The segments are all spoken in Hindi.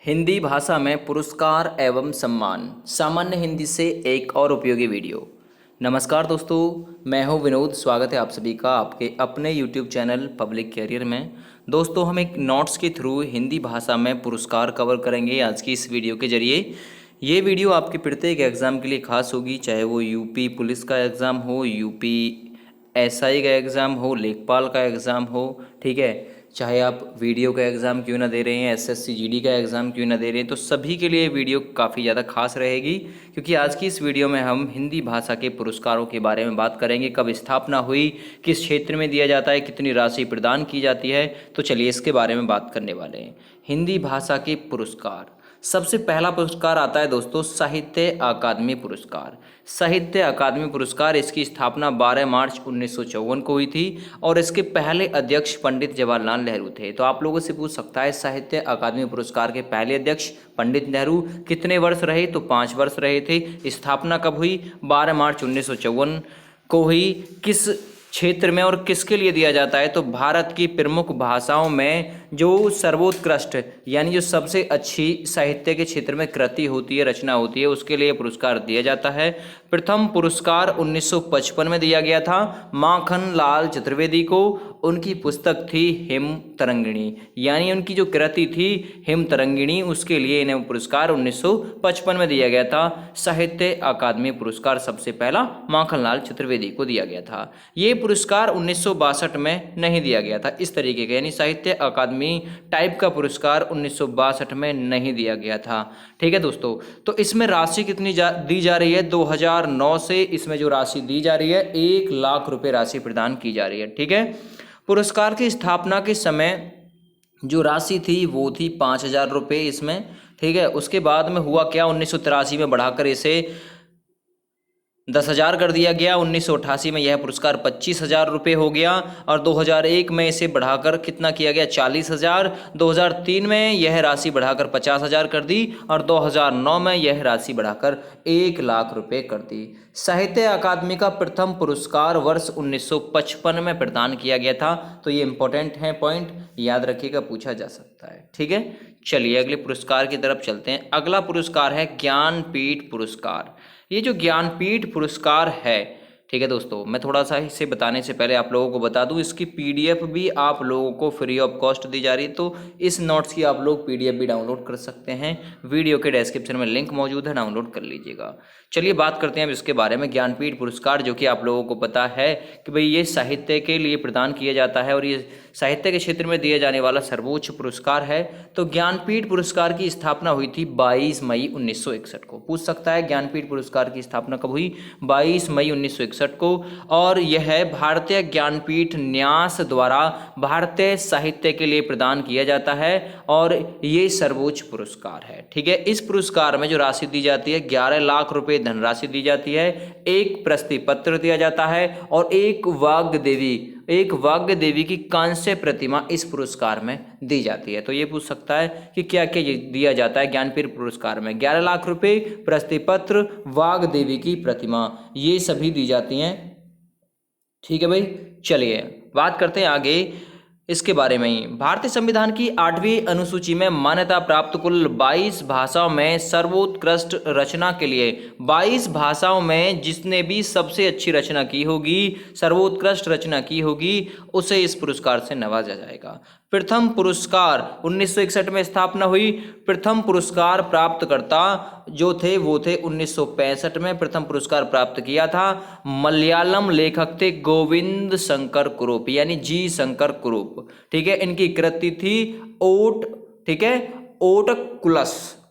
हिंदी भाषा में पुरस्कार एवं सम्मान सामान्य हिंदी से एक और उपयोगी वीडियो। नमस्कार दोस्तों, मैं हूं विनोद। स्वागत है आप सभी का आपके अपने YouTube चैनल पब्लिक कैरियर में। दोस्तों, हम एक नोट्स के थ्रू हिंदी भाषा में पुरस्कार कवर करेंगे आज की इस वीडियो के जरिए। ये वीडियो आपके प्रत्येक एग्ज़ाम के लिए खास होगी, चाहे वो यूपी पुलिस का एग्ज़ाम हो, यूपी एसआई का एग्ज़ाम हो, लेखपाल का एग्ज़ाम हो, ठीक है, चाहे आप वीडियो का एग्ज़ाम क्यों ना दे रहे हैं, एसएससी जीडी का एग्ज़ाम क्यों ना दे रहे हैं, तो सभी के लिए वीडियो काफ़ी ज़्यादा खास रहेगी। क्योंकि आज की इस वीडियो में हम हिंदी भाषा के पुरस्कारों के बारे में बात करेंगे। कब स्थापना हुई, किस क्षेत्र में दिया जाता है, कितनी राशि प्रदान की जाती है, तो चलिए इसके बारे में बात करने वाले हैं। हिंदी भाषा के पुरस्कार, सबसे पहला पुरस्कार आता है दोस्तों साहित्य अकादमी पुरस्कार। साहित्य अकादमी पुरस्कार, इसकी स्थापना 12 मार्च 1954 को हुई थी और इसके पहले अध्यक्ष पंडित जवाहरलाल नेहरू थे। तो आप लोगों से पूछ सकता है, साहित्य अकादमी पुरस्कार के पहले अध्यक्ष पंडित नेहरू कितने वर्ष रहे, तो 5 वर्ष रहे थे। स्थापना कब हुई, 12 मार्च 1954 को हुई। किस क्षेत्र में और किसके लिए दिया जाता है, तो भारत की प्रमुख भाषाओं में जो सर्वोत्कृष्ट यानी जो सबसे अच्छी साहित्य के क्षेत्र में कृति होती है, रचना होती है, उसके लिए पुरस्कार दिया जाता है। प्रथम पुरस्कार 1955 में दिया गया था माखन लाल चतुर्वेदी को। उनकी पुस्तक थी हिम तरंगिणी, यानी उनकी जो कृति थी हिम तरंगिणी, उसके लिए इन्हें पुरस्कार 1955 में दिया गया था। साहित्य अकादमी पुरस्कार सबसे पहला माखनलाल चतुर्वेदी को दिया गया था। ये पुरस्कार 1962 में नहीं दिया गया था इस तरीके का, यानी साहित्य अकादमी टाइप का पुरस्कार 1962 में नहीं दिया गया था। ठीक है दोस्तों, तो इसमें राशि कितनी दी जा रही है, 2009 से इसमें जो राशि दी जा रही है 1 लाख रुपए राशि प्रदान की जा रही है। ठीक है, पुरस्कार की स्थापना के समय जो राशि थी वो थी 5,000 रुपये इसमें। ठीक है, उसके बाद में हुआ क्या, 1983 में बढ़ाकर इसे 10,000 कर दिया गया। 1988 में यह पुरस्कार 25,000 रुपये हो गया और 2001 में इसे बढ़ाकर कितना किया गया, 40,000। 2003 में यह राशि बढ़ाकर 50,000 कर दी और 2009 में यह राशि बढ़ाकर 1 लाख रुपये कर दी। साहित्य अकादमी का प्रथम पुरस्कार वर्ष 1955 में प्रदान किया गया था। तो ये इंपॉर्टेंट है, पॉइंट याद रखिएगा, पूछा जा सकता है। ठीक है, चलिए अगले पुरस्कार की तरफ चलते हैं। अगला पुरस्कार है ज्ञानपीठ पुरस्कार। ये जो ज्ञानपीठ पुरस्कार है, ठीक है दोस्तों, मैं थोड़ा सा इसे बताने से पहले आप लोगों को बता दूं, इसकी पीडीएफ भी आप लोगों को फ्री ऑफ कॉस्ट दी जा रही है। तो इस नोट्स की आप लोग पीडीएफ भी डाउनलोड कर सकते हैं, वीडियो के डिस्क्रिप्शन में लिंक मौजूद है, डाउनलोड कर लीजिएगा। चलिए बात करते हैं अब इसके बारे में। ज्ञानपीठ पुरस्कार, जो कि आप लोगों को पता है कि भाई ये साहित्य के लिए प्रदान किया जाता है और ये साहित्य के क्षेत्र में दिया जाने वाला सर्वोच्च पुरस्कार है। तो ज्ञानपीठ पुरस्कार की स्थापना हुई थी 22 मई 1961 को। पूछ सकता है ज्ञानपीठ पुरस्कार की स्थापना कब हुई, 22 मई 1961 को। और यह भारतीय ज्ञानपीठ न्यास द्वारा भारतीय साहित्य के लिए प्रदान किया जाता है और ये सर्वोच्च पुरस्कार है। ठीक है, इस पुरस्कार में जो राशि दी जाती है 11 लाख रुपए धनराशि दी जाती है, एक प्रशस्ति पत्र दिया जाता है और एक वाग्य देवी की कांस्य प्रतिमा इस पुरस्कार में दी जाती है। तो ये पूछ सकता है कि क्या क्या दिया जाता है ज्ञानपीठ पुरस्कार में, 11 लाख रुपए, प्रशस्ति पत्र, वाग्य देवी की प्रतिमा, ये सभी दी जाती हैं। ठीक है भाई, चलिए बात करते हैं आगे इसके बारे में ही। भारतीय संविधान की 8वीं अनुसूची में मान्यता प्राप्त कुल 22 भाषाओं में सर्वोत्कृष्ट रचना के लिए 22 भाषाओं में जिसने भी सबसे अच्छी रचना की होगी, सर्वोत्कृष्ट रचना की होगी, उसे इस पुरस्कार से नवाजा जाएगा। प्रथम पुरस्कार 1961 में स्थापना हुई। प्रथम पुरस्कार प्राप्तकर्ता जो थे वो थे 1965 में प्रथम पुरस्कार प्राप्त किया था। मलयालम लेखक थे गोविंद शंकर कुरूप, यानी जी शंकर कुरूप। ठीक है, इनकी कृति थी ओट, ठीक है,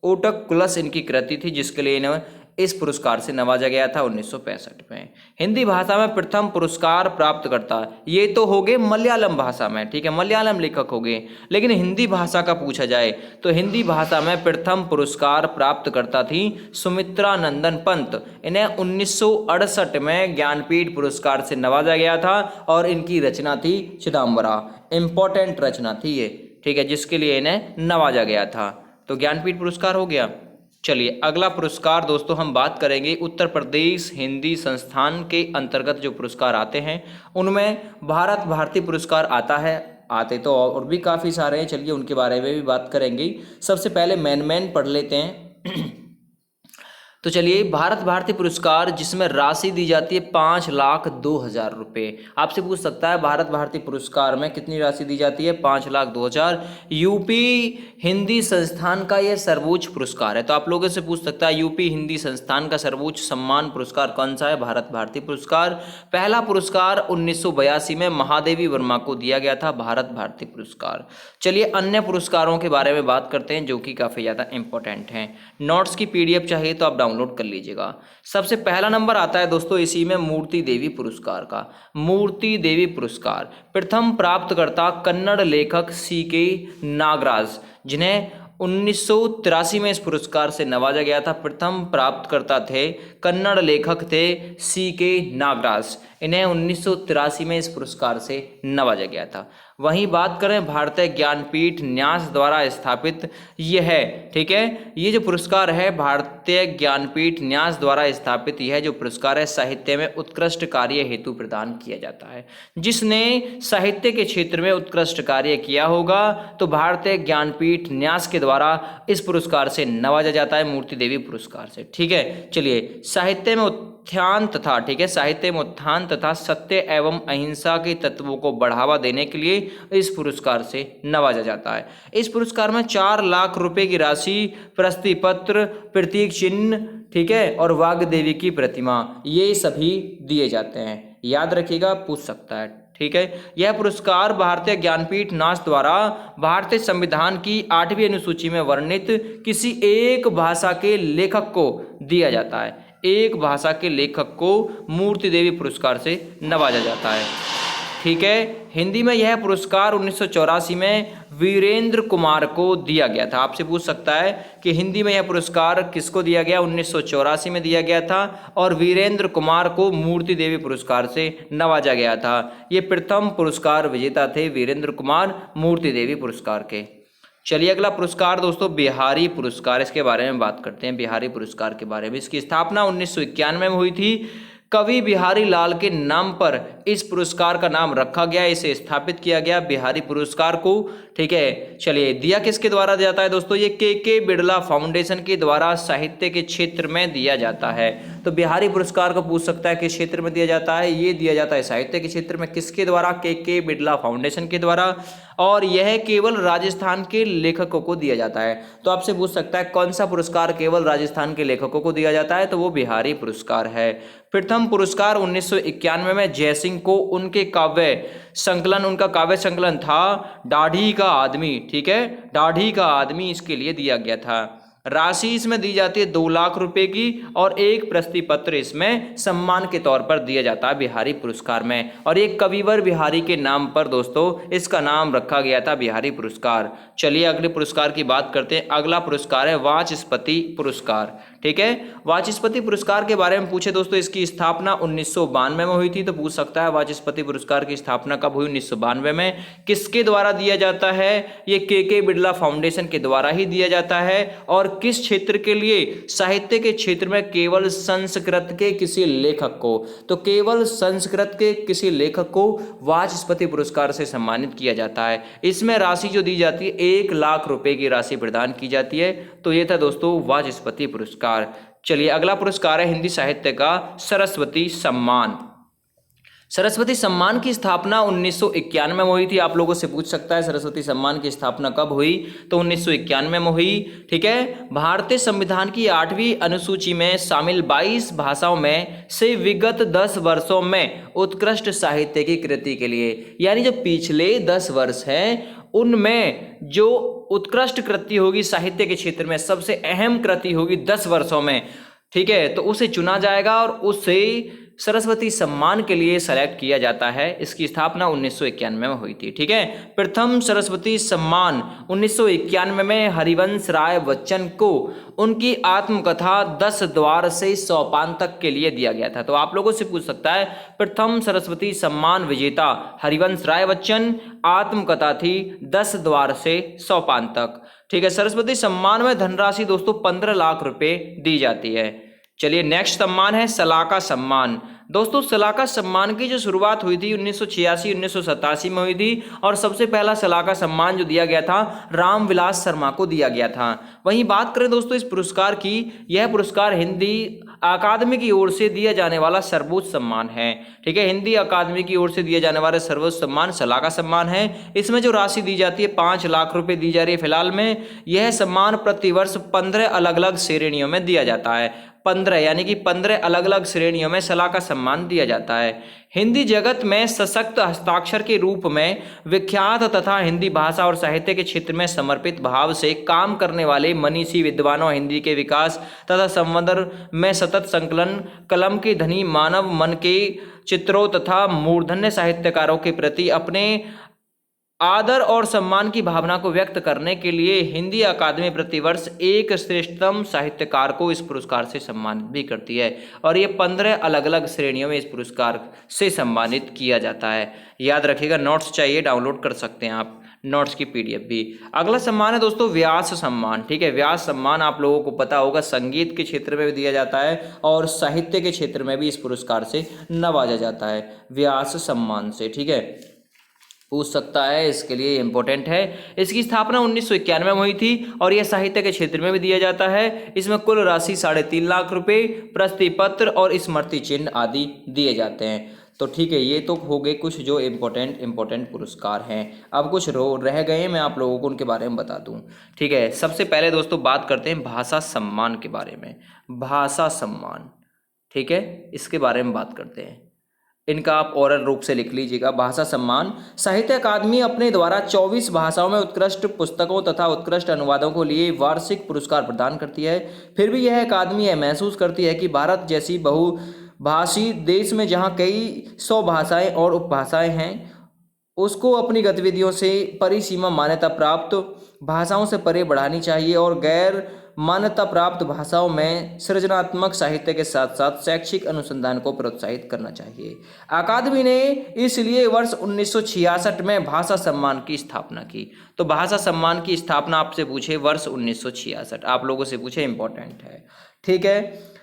ओटकुलस इनकी कृति थी, जिसके लिए इन्हें इस पुरस्कार से नवाजा गया था 1965 में। हिंदी भाषा में प्रथम पुरस्कार प्राप्तकर्ता, ये तो हो गए मलयालम भाषा में, ठीक है, मलयालम लेखक हो गए। लेकिन हिंदी भाषा का पूछा जाए तो हिंदी भाषा में प्रथम पुरस्कार प्राप्तकर्ता थी सुमित्रा नंदन पंत। इन्हें 1968 में ज्ञानपीठ पुरस्कार से नवाजा गया था और इनकी रचना थी चिदम्बरा। इंपॉर्टेंट रचना थी ये, ठीक है, जिसके लिए इन्हें नवाजा गया था। तो ज्ञानपीठ पुरस्कार हो गया। चलिए अगला पुरस्कार दोस्तों हम बात करेंगे उत्तर प्रदेश हिंदी संस्थान के अंतर्गत जो पुरस्कार आते हैं उनमें भारत भारती पुरस्कार आता है। आते तो और भी काफ़ी सारे हैं, चलिए उनके बारे में भी बात करेंगे। सबसे पहले मेन पढ़ लेते हैं। तो चलिए, भारत भारती पुरस्कार जिसमें राशि दी जाती है 5,02,000 रुपये। आपसे पूछ सकता है भारत भारती पुरस्कार में कितनी राशि दी जाती है? 5,02,000। यूपी हिंदी संस्थान का यह सर्वोच्च पुरस्कार है। तो आप लोगों से पूछ सकता है यूपी हिंदी संस्थान का सर्वोच्च सम्मान पुरस्कार कौन सा है? भारत भारती पुरस्कार। पहला पुरस्कार 1982 में महादेवी वर्मा को दिया गया था, भारत भारती पुरस्कार। चलिए अन्य पुरस्कारों के बारे में बात करते हैं जो कि काफ़ी ज़्यादा इंपॉर्टेंट हैं। नोट्स की पीडीएफ चाहिए तो आप डाउनलोड कर लीजिएगा। सबसे पहला नंबर आता है दोस्तों इसी में मूर्ति देवी पुरस्कार का। मूर्ति देवी पुरस्कार प्रथम प्राप्तकर्ता कन्नड़ लेखक CK नागराज, जिन्हें 1983 में इस पुरस्कार से नवाजा गया था। प्रथम प्राप्तकर्ता थे, कन्नड़ लेखक थे CK नागराज। इन्हें 1983 में इस पुरस्कार से नवाजा गया था। वहीं बात करें भारतीय ज्ञानपीठ न्यास द्वारा स्थापित यह है, ठीक है, ये जो पुरस्कार है भारतीय ज्ञानपीठ न्यास द्वारा स्थापित यह जो पुरस्कार है साहित्य में उत्कृष्ट कार्य हेतु प्रदान किया जाता है। जिसने साहित्य के क्षेत्र में उत्कृष्ट कार्य किया होगा तो भारतीय ज्ञानपीठ न्यास के द्वारा इस पुरस्कार से नवाजा जाता है, मूर्ति देवी पुरस्कार से। ठीक है, चलिए साहित्य में उत्थान तथा, ठीक है, साहित्य में उत्थान तथा सत्य एवं अहिंसा के तत्वों को बढ़ावा देने के लिए इस पुरस्कार से नवाजा जाता है। इस पुरस्कार में 4 लाख रुपए की राशि, प्रशस्ति पत्र, प्रतीक चिन्ह, ठीक है, और वाग्देवी की प्रतिमा, ये सभी दिए जाते हैं। याद रखिएगा, पूछ सकता है। ठीक है, यह पुरस्कार भारतीय ज्ञानपीठ न्यास द्वारा भारतीय संविधान की 8वीं अनुसूची में वर्णित किसी एक भाषा के लेखक को दिया जाता है। एक भाषा के लेखक को मूर्ति देवी पुरस्कार से नवाजा जाता है। ठीक है, हिंदी में यह पुरस्कार 1984 में वीरेंद्र कुमार को दिया गया था। आपसे पूछ सकता है कि हिंदी में यह पुरस्कार किसको दिया गया? 1984 में दिया गया था और वीरेंद्र कुमार को मूर्ति देवी पुरस्कार से नवाजा गया था। ये प्रथम पुरस्कार विजेता थे वीरेंद्र कुमार मूर्ति देवी पुरस्कार के। चलिए अगला पुरस्कार दोस्तों बिहारी पुरस्कार, इसके बारे में बात करते हैं। बिहारी पुरस्कार के बारे में, इसकी स्थापना 1991 में हुई थी। कवि बिहारी लाल के नाम पर इस पुरस्कार का नाम रखा गया, इसे स्थापित किया गया बिहारी पुरस्कार को। ठीक है, चलिए दिया किसके द्वारा जाता है दोस्तों? ये के बिड़ला फाउंडेशन के द्वारा साहित्य के क्षेत्र में दिया जाता है। तो बिहारी पुरस्कार को पूछ सकता है किस क्षेत्र में दिया जाता है? ये दिया जाता है साहित्य के क्षेत्र में। किसके द्वारा? के बिड़ला फाउंडेशन के द्वारा। और यह केवल राजस्थान के लेखकों को दिया जाता है। तो आपसे पूछ सकता है कौन सा पुरस्कार केवल राजस्थान के लेखकों को दिया जाता है? तो वो बिहारी पुरस्कार है। प्रथम पुरस्कार 1991 में जयसिंह को उनके काव्य संकलन, उनका काव्य संकलन था दाढ़ी का आदमी, ठीक है, दाढ़ी का आदमी, इसके लिए दिया गया था। राशि इसमें दी जाती है 2 लाख रुपए की और एक प्रशस्ति पत्र इसमें सम्मान के तौर पर दिया जाता है बिहारी पुरस्कार में। और एक कविवर बिहारी के नाम पर दोस्तों इसका नाम रखा गया था बिहारी पुरस्कार। चलिए अगले पुरस्कार की बात करते हैं। अगला पुरस्कार है वाचस्पति पुरस्कार। ठीक है, वाचस्पति पुरस्कार के बारे में पूछे दोस्तों, इसकी स्थापना 1992 में हुई थी। तो पूछ सकता है वाचस्पति पुरस्कार की स्थापना कब हुई? 1992 में। किसके द्वारा दिया जाता है? ये के बिड़ला फाउंडेशन के द्वारा ही दिया जाता है। और किस क्षेत्र के लिए? साहित्य के क्षेत्र में केवल संस्कृत के किसी लेखक को, तो केवल संस्कृत के किसी लेखक को वाचस्पति पुरस्कार से सम्मानित किया जाता है। इसमें राशि जो दी जाती है 1 लाख रुपए की राशि प्रदान की जाती है। तो ये था दोस्तों वाचस्पति पुरस्कार। चलिए अगला पुरस्कार है हिंदी साहित्य का सरस्वती सम्मान। सरस्वती सम्मान की स्थापना 1991 में हुई थी। आप लोगों से पूछ सकता है सरस्वती सम्मान की स्थापना कब हुई? तो 1991 में हुई। ठीक है, भारतीय संविधान की 8वीं अनुसूची में शामिल 22 भाषाओं में से विगत 10 वर्षों में उत्कृष्ट साहित्य की कृति के लिए, यानी जो पिछले 10 वर्ष हैं उनमें जो उत्कृष्ट कृति होगी साहित्य के क्षेत्र में, सबसे अहम कृति होगी 10 वर्षों में, ठीक है, तो उसे चुना जाएगा और उसे सरस्वती सम्मान के लिए सेलेक्ट किया जाता है। इसकी स्थापना 1991 में हुई थी। ठीक है, प्रथम सरस्वती सम्मान 1991 में हरिवंश राय बच्चन को उनकी आत्मकथा 10 द्वार से सोपान तक के लिए दिया गया था। तो आप लोगों से पूछ सकता है प्रथम सरस्वती सम्मान विजेता हरिवंश राय बच्चन, आत्मकथा थी 10 द्वार से सोपान तक। ठीक है, सरस्वती सम्मान में धनराशि दोस्तों 15 लाख रुपए दी जाती है। चलिए नेक्स्ट सम्मान है सलाका सम्मान। दोस्तों सलाका सम्मान की जो शुरुआत हुई थी 1986 1987 में हुई थी और सबसे पहला सलाका सम्मान जो दिया गया था रामविलास शर्मा को दिया गया था। वहीं बात करें दोस्तों इस पुरस्कार की, यह पुरस्कार हिंदी अकादमी की ओर से दिया जाने वाला सर्वोच्च सम्मान है। ठीक है, हिंदी अकादमी की ओर से दिए जाने वाला सर्वोच्च सम्मान सलाका सम्मान है। इसमें जो राशि दी जाती है 5 लाख रुपए दी जा रही है फिलहाल में। यह सम्मान प्रतिवर्ष 15 अलग अलग श्रेणियों में दिया जाता है। 15 यानी कि 15 अलग अलग श्रेणियों में सलाका सम्मान दिया जाता है। हिंदी जगत में सशक्त हस्ताक्षर के रूप में विख्यात तथा हिंदी भाषा और साहित्य के क्षेत्र में समर्पित भाव से काम करने वाले मनीषी विद्वानों, हिंदी के विकास तथा संवर्धन में सतत संकलन, कलम के धनी मानव मन के चित्रों तथा मूर्धन्य साहित्यकारों के प्रति अपने आदर और सम्मान की भावना को व्यक्त करने के लिए हिंदी अकादमी प्रतिवर्ष एक श्रेष्ठतम साहित्यकार को इस पुरस्कार से सम्मानित भी करती है और ये 15 अलग अलग श्रेणियों में इस पुरस्कार से सम्मानित किया जाता है। याद रखिएगा, नोट्स चाहिए डाउनलोड कर सकते हैं आप, नोट्स की पीडीएफ भी। अगला सम्मान है दोस्तों व्यास सम्मान। ठीक है, व्यास सम्मान आप लोगों को पता होगा संगीत के क्षेत्र में भी दिया जाता है और साहित्य के क्षेत्र में भी इस पुरस्कार से नवाजा जाता है व्यास सम्मान से। ठीक है, पूछ सकता है, इसके लिए इंपॉर्टेंट है। इसकी स्थापना 1991 में हुई थी और यह साहित्य के क्षेत्र में भी दिया जाता है। इसमें कुल राशि 3.5 लाख रुपए, प्रशस्ति पत्र और स्मृति चिन्ह आदि दिए जाते हैं। तो ठीक है, ये तो हो गए कुछ जो इम्पोर्टेंट पुरस्कार हैं। अब कुछ रह गए, मैं आप लोगों को उनके बारे में बता दूं। ठीक है, सबसे पहले दोस्तों बात करते हैं भाषा सम्मान के बारे में। भाषा सम्मान, ठीक है, इसके बारे में बात करते हैं। इनका आप ओरल रूप से लिख लीजिएगा। भाषा सम्मान साहित्य अकादमी अपने द्वारा 24 भाषाओं में उत्कृष्ट पुस्तकों तथा उत्कृष्ट अनुवादों को लिए वार्षिक पुरस्कार प्रदान करती है। फिर भी यह अकादमी यह महसूस करती है कि भारत जैसी बहुभाषी देश में जहां कई 100 भाषाएं और उपभाषाएं हैं, उसको अपनी गतिविधियों से परिसीमा मान्यता प्राप्त भाषाओं से परे बढ़ानी चाहिए और गैर मान्यता प्राप्त भाषाओं में सृजनात्मक साहित्य के साथ साथ शैक्षिक अनुसंधान को प्रोत्साहित करना चाहिए। अकादमी ने इसलिए वर्ष 1966 में भाषा सम्मान की स्थापना की। तो भाषा सम्मान की स्थापना आपसे पूछे वर्ष 1966, आप लोगों से पूछे, इंपॉर्टेंट है। ठीक है,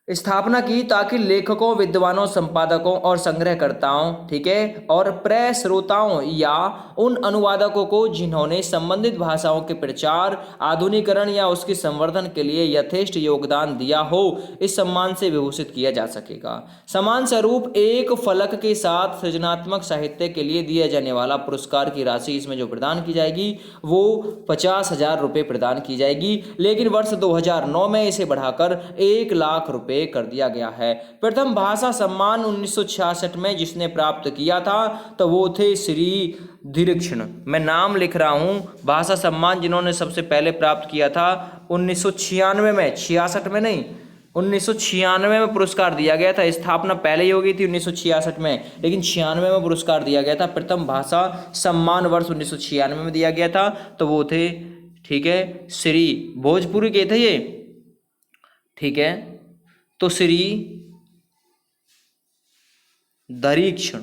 स्थापना की ताकि लेखकों, विद्वानों, संपादकों और संग्रहकर्ताओं, ठीक है, और प्रेस श्रोताओं या उन अनुवादकों को जिन्होंने संबंधित भाषाओं के प्रचार, आधुनिकीकरण या उसके संवर्धन के लिए यथेष्ट योगदान दिया हो, इस सम्मान से विभूषित किया जा सकेगा। समान स्वरूप एक फलक के साथ सृजनात्मक साहित्य के लिए दिया जाने वाला पुरस्कार की राशि इसमें जो प्रदान की जाएगी वो 50,000 रुपये प्रदान की जाएगी, लेकिन वर्ष 2009 में इसे बढ़ाकर 1 लाख रुपये कर दिया गया है। प्रथम भाषा सम्मान 1966 में जिसने प्राप्त किया था तो वो थे श्री धीरक्षण। मैं नाम लिख रहा हूं, भाषा सम्मान जिन्होंने सबसे पहले प्राप्त किया था 1996 में, 66 में नहीं, 1996 में पुरस्कार दिया गया था। स्थापना पहले ही हो गई थी 1966 में, लेकिन 96 में पुरस्कार दिया गया था। प्रथम भाषा सम्मान वर्ष 1996 में दिया गया था, तो वो थे, ठीक है, श्री भोजपुरी के थे ये, ठीक है, तो श्री धरीक्षण,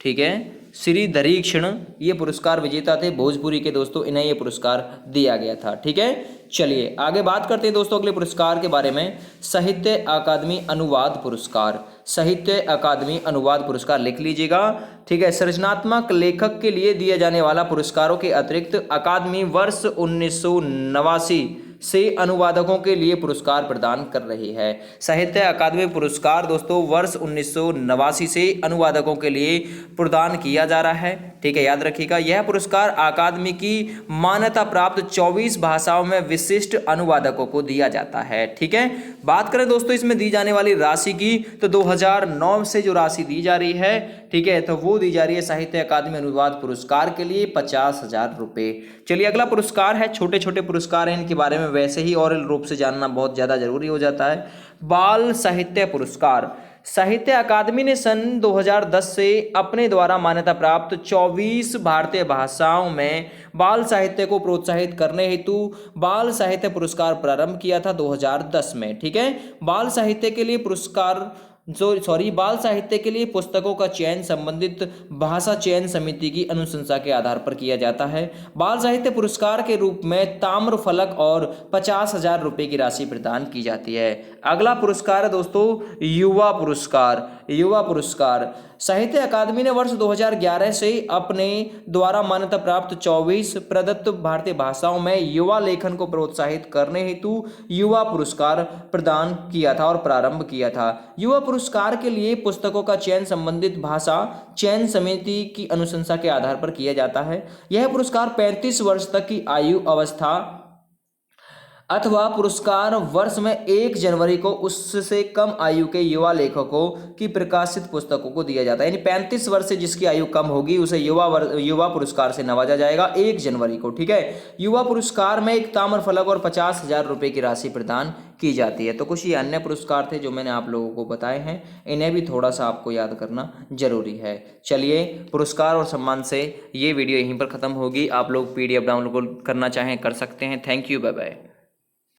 ठीक है, श्री धरीक्षण ये पुरस्कार विजेता थे भोजपुरी के दोस्तों, इन्हें ये पुरस्कार दिया गया था। ठीक है, चलिए आगे बात करते हैं दोस्तों अगले पुरस्कार के बारे में। साहित्य अकादमी अनुवाद पुरस्कार। साहित्य अकादमी अनुवाद पुरस्कार लिख लीजिएगा। ठीक है, सृजनात्मक लेखक के लिए दिए जाने वाला पुरस्कारों के अतिरिक्त अकादमी वर्ष 1989 से अनुवादकों के लिए पुरस्कार प्रदान कर रही है। साहित्य अकादमी पुरस्कार दोस्तों वर्ष 1989 से अनुवादकों के लिए प्रदान किया जा रहा है। ठीक है, याद रखिएगा, यह पुरस्कार अकादमी की मान्यता प्राप्त 24 भाषाओं में विशिष्ट अनुवादकों को दिया जाता है। ठीक है, बात करें दोस्तों इसमें दी जाने वाली राशि की, तो 2009 से जो राशि दी जा रही है, ठीक है, तो वो दी जा रही है साहित्य अकादमी अनुवाद पुरस्कार के लिए 50,000 रुपये। चलिए अगला पुरस्कार है, छोटे छोटे पुरस्कार हैं, इनके बारे में वैसे ही ओरल रूप से जानना बहुत ज़्यादा जरूरी हो जाता है। बाल साहित्य पुरस्कार। साहित्य अकादमी ने सन 2010 से अपने द्वारा मान्यता प्राप्त 24 भारतीय भाषाओं में बाल साहित्य को प्रोत्साहित करने हेतु बाल साहित्य पुरस्कार प्रारंभ किया था 2010 में। ठीक है, बाल साहित्य के लिए पुरस्कार बाल साहित्य के लिए पुस्तकों का चयन संबंधित भाषा चयन समिति की अनुशंसा के आधार पर किया जाता है। बाल साहित्य पुरस्कार के रूप में ताम्र फलक और 50,000 रुपए की राशि प्रदान की जाती है। अगला पुरस्कार है दोस्तों युवा पुरस्कार। युवा पुरस्कार साहित्य अकादमी ने वर्ष 2011 से अपने द्वारा मान्यता प्राप्त 24 प्रदत्त भारतीय भाषाओं में युवा लेखन को प्रोत्साहित करने हेतु युवा पुरस्कार प्रदान किया था और प्रारंभ किया था। युवा पुरस्कार के लिए पुस्तकों का चयन संबंधित भाषा चयन समिति की अनुशंसा के आधार पर किया जाता है। यह पुरस्कार 35 वर्ष तक की आयु अवस्था अथवा पुरस्कार वर्ष में 1 जनवरी को उससे कम आयु के युवा लेखकों की प्रकाशित पुस्तकों को दिया जाता है। यानी 35 वर्ष से जिसकी आयु कम होगी उसे युवा पुरस्कार से नवाजा जाएगा 1 जनवरी को। ठीक है, युवा पुरस्कार में एक ताम्र फलक और 50,000 रुपए की राशि प्रदान की जाती है। तो कुछ ये अन्य पुरस्कार थे जो मैंने आप लोगों को बताए हैं, इन्हें भी थोड़ा सा आपको याद करना जरूरी है। चलिए, पुरस्कार और सम्मान से ये वीडियो यहीं पर खत्म होगी। आप लोग PDF डाउनलोड करना चाहें कर सकते हैं। Thank you, bye bye.